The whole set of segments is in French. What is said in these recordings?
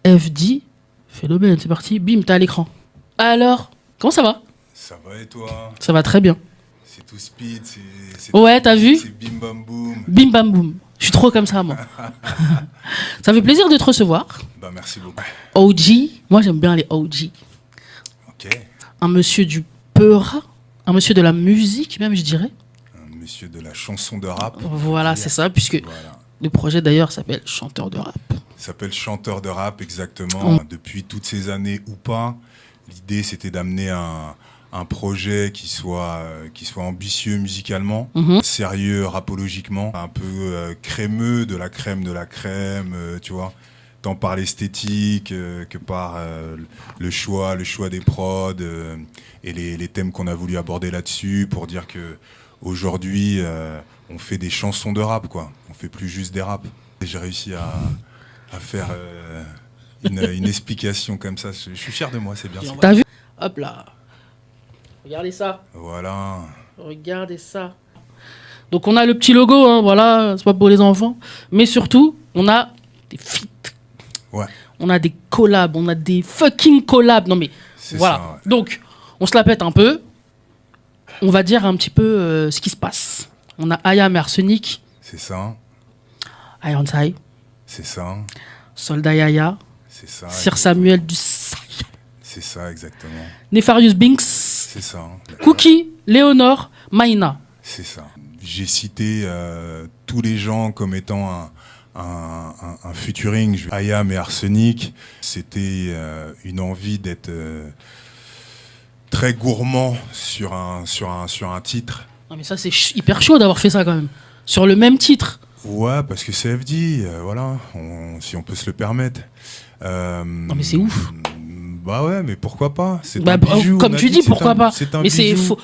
FD, phénomène, c'est parti. Bim, t'es à l'écran. Alors, comment ça va? Ça va et toi? Ça va très bien. C'est tout speed, Ouais, t'as vu? C'est bim bam boum. Bim bam boum. Je suis trop comme ça, moi. Ça fait plaisir de te recevoir. Bah merci beaucoup. OG, moi j'aime bien les OG. Ok. Un monsieur du peura, un monsieur de la musique même, je dirais. Un monsieur de la chanson de rap. Voilà, c'est ça, puisque Voilà. le projet d'ailleurs s'appelle Chanteur de rap. Il s'appelle Chanteur de rap, exactement. Depuis toutes ces années ou pas, l'idée c'était d'amener un projet qui soit ambitieux musicalement, sérieux rapologiquement, un peu crémeux, de la crème, tu vois, tant par l'esthétique que par le choix des prods et les thèmes qu'on a voulu aborder là-dessus pour dire que aujourd'hui on fait des chansons de rap, quoi. On fait plus juste des raps. Et j'ai réussi à faire une explication comme ça. Je suis fier de moi, c'est bien. T'as vu? Hop là. Regardez ça. Voilà. Regardez ça. Donc on a le petit logo, hein, voilà, c'est pas pour les enfants. Mais surtout, on a des feats. Ouais. On a des collabs, on a des fucking collabs. Non mais C'est voilà. ça, ouais. Donc, on se la pète un peu. On va dire un petit peu ce qui se passe. On a Ayam et Arsenic, C'est ça. Ironside, C'est ça. Soldat Yaya, C'est ça. Sir Samuel du C'est ça, exactement. Nefarious Binks, C'est ça. Cookie, Léonore, Maïna. C'est ça. J'ai cité tous les gens comme étant un featuring. Ayam et Arsenic, c'était une envie d'être très gourmand sur un titre. Non mais ça c'est hyper chaud d'avoir fait ça quand même. Sur le même titre. Ouais, parce que c'est FD, voilà, si on peut se le permettre. Non mais c'est ouf. Bah ouais, mais pourquoi pas? C'est Bah, un bijou. comme on a tu dit, dis, pourquoi pas? C'est un Mais c'est bijou.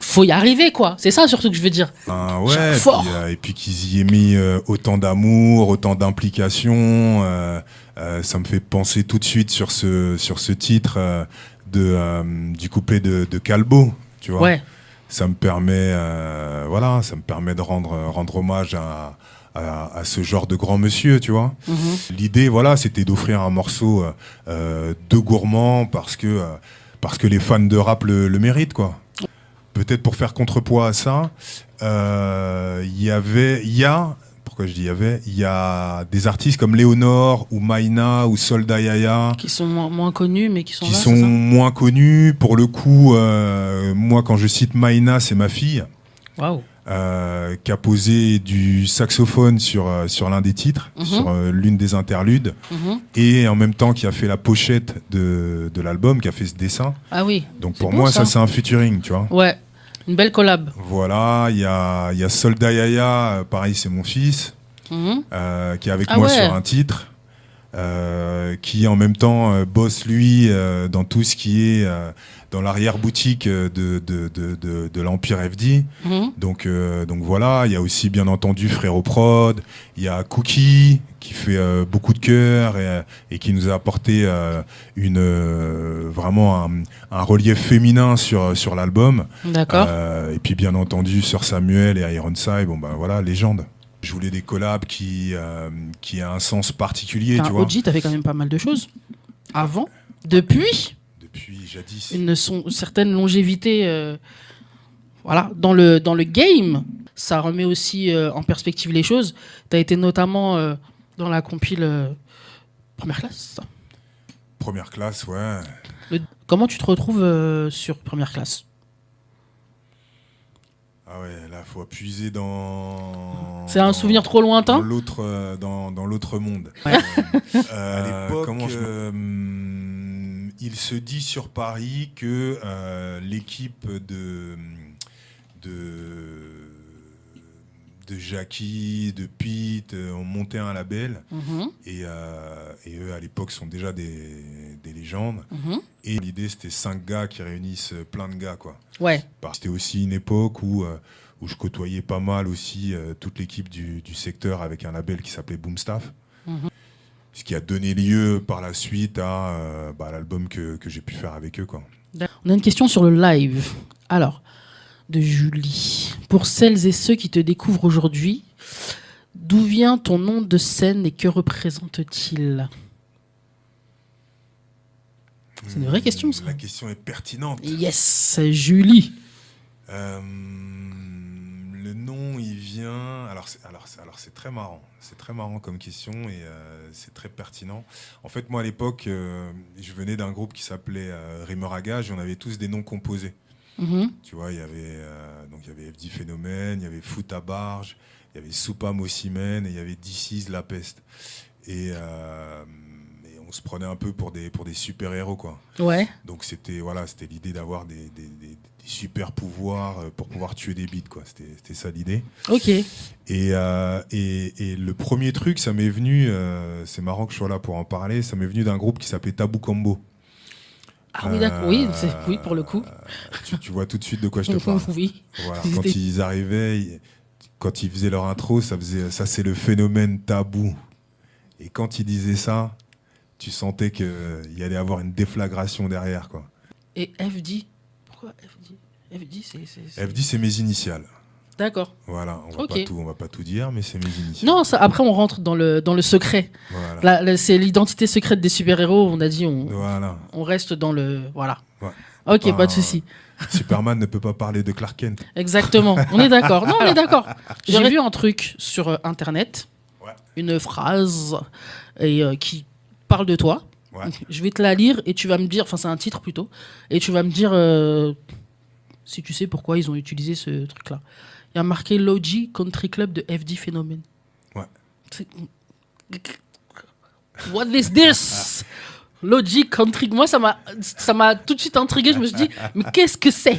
faut y arriver quoi. C'est ça surtout que je veux dire. Ouais, Fort. et puis qu'ils y aient mis autant d'amour, autant d'implication. Ça me fait penser tout de suite sur ce titre du couplet de Calbo, tu vois. Ouais. Ça me permet, ça me permet de rendre hommage à ce genre de grand monsieur, tu vois. L'idée, voilà, c'était d'offrir un morceau de gourmand parce que les fans de rap le méritent, quoi. Peut-être pour faire contrepoids à ça, il y a des artistes comme Léonore ou Maïna ou Soldat Yaya Qui sont moins connus mais qui sont là, sont c'est ça moins connus. Pour le coup, moi, quand je cite Maïna, c'est ma fille. Waouh. Qui a posé du saxophone sur l'un des titres, sur l'une des interludes, et en même temps qui a fait la pochette de l'album, qui a fait ce dessin. Ah oui. Donc C'est pour beau, moi, ça. ça c'est un featuring, tu vois. Ouais. Une belle collab. Voilà, il y a Soldat Yaya, pareil, c'est mon fils, qui est avec moi ouais. sur un titre, qui en même temps bosse lui dans tout ce qui est dans l'arrière-boutique de l'Empire FD. Donc voilà, il y a aussi bien entendu Frérot Prod, il y a Cookie qui fait beaucoup de cœur et qui nous a apporté vraiment un relief féminin sur l'album. D'accord. Et puis bien entendu Sir Samuel et Ironside, bon ben voilà, légende. Je voulais des collabs qui a un sens particulier, tu vois. OG, t'as fait quand même pas mal de choses. Avant, depuis jadis. une certaine longévité voilà, dans le game. Ça remet aussi en perspective les choses. T'as été notamment dans la compile Première Classe. Première classe, ouais. Comment tu te retrouves sur Première Classe? Ah ouais, là, faut puiser dans... C'est un souvenir trop lointain? Dans l'autre monde. Ouais. À l'époque, il se dit sur Paris que l'équipe de Jackie, de Pete ont monté un label et eux à l'époque sont déjà des légendes et l'idée c'était 5 gars qui réunissent plein de gars, quoi. Ouais. C'était aussi une époque où je côtoyais pas mal aussi toute l'équipe du secteur avec un label qui s'appelait Boomstaff, ce qui a donné lieu par la suite à l'album que j'ai pu faire avec eux, quoi. On a une question sur le live. Alors, de Julie. Pour celles et ceux qui te découvrent aujourd'hui, d'où vient ton nom de scène et que représente-t-il ? C'est une vraie question, ça. La question est pertinente. Yes, Julie. Le nom, il vient. Alors c'est très marrant. C'est très marrant comme question et c'est très pertinent. En fait, moi, à l'époque, je venais d'un groupe qui s'appelait Rimeur à Gage et on avait tous des noms composés. Tu vois, il y avait FD Phénomène, il y avait Foot à Barge, il y avait Soupa Mossimène et il y avait DC's La Peste. Et on se prenait un peu pour des super-héros, quoi. Ouais. Donc c'était l'idée d'avoir des super pouvoirs pour pouvoir tuer des bites, quoi. C'était ça l'idée. Ok. Et le premier truc, ça m'est venu, c'est marrant que je sois là pour en parler, ça m'est venu d'un groupe qui s'appelait Tabou Combo. Ah oui, d'accord. Oui, oui, pour le coup. Tu vois tout de suite de quoi je te parle. Oui. Voilà. Quand ils arrivaient, quand ils faisaient leur intro, ça c'est le phénomène tabou. Et quand ils disaient ça, tu sentais qu'il y allait avoir une déflagration derrière, quoi. Et FD, pourquoi FD? FD, c'est mes initiales. D'accord. Voilà, on va pas tout dire, mais c'est mes initiales. Non, ça, après on rentre dans le secret. Voilà. C'est l'identité secrète des super-héros. On a dit on reste dans le voilà. Ouais. Ok, pas de souci. Superman ne peut pas parler de Clark Kent. Exactement. On est d'accord. Non, on est d'accord. J'ai vu un truc sur Internet, une phrase qui parle de toi. Ouais. Je vais te la lire et tu vas me dire, enfin c'est un titre plutôt, et tu vas me dire si tu sais pourquoi ils ont utilisé ce truc-là. Il y a marqué Logi Country Club de FD Phénomène. Ouais. What is this? Logi Country. Moi, ça m'a tout de suite intrigué. Je me suis dit, mais qu'est-ce que c'est?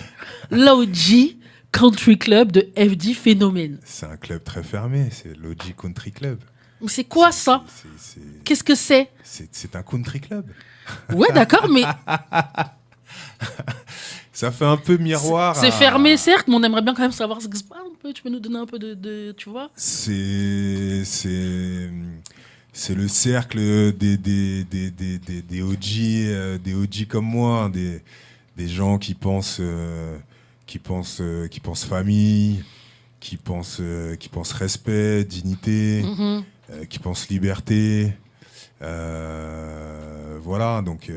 Logi Country Club de FD Phénomène. C'est un club très fermé, c'est Logi Country Club. Mais c'est quoi ça? Qu'est-ce que c'est? C'est un country club. Ouais, d'accord, mais... Ça fait un peu miroir. C'est fermé, certes, mais on aimerait bien quand même savoir ce que c'est. Tu peux nous donner un peu de tu vois? C'est le cercle des OG comme moi, des gens qui pensent famille, qui pensent respect, dignité, qui pensent liberté. Voilà, donc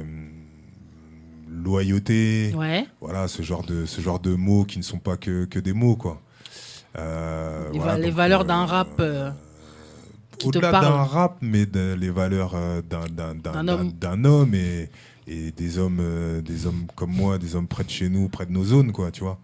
loyauté, voilà, ce genre de mots qui ne sont pas que des mots, quoi. Les valeurs d'un rap qui te parle. Au-delà d'un rap, mais les valeurs d'un homme et des hommes comme moi, des hommes près de chez nous, près de nos zones, quoi, tu vois.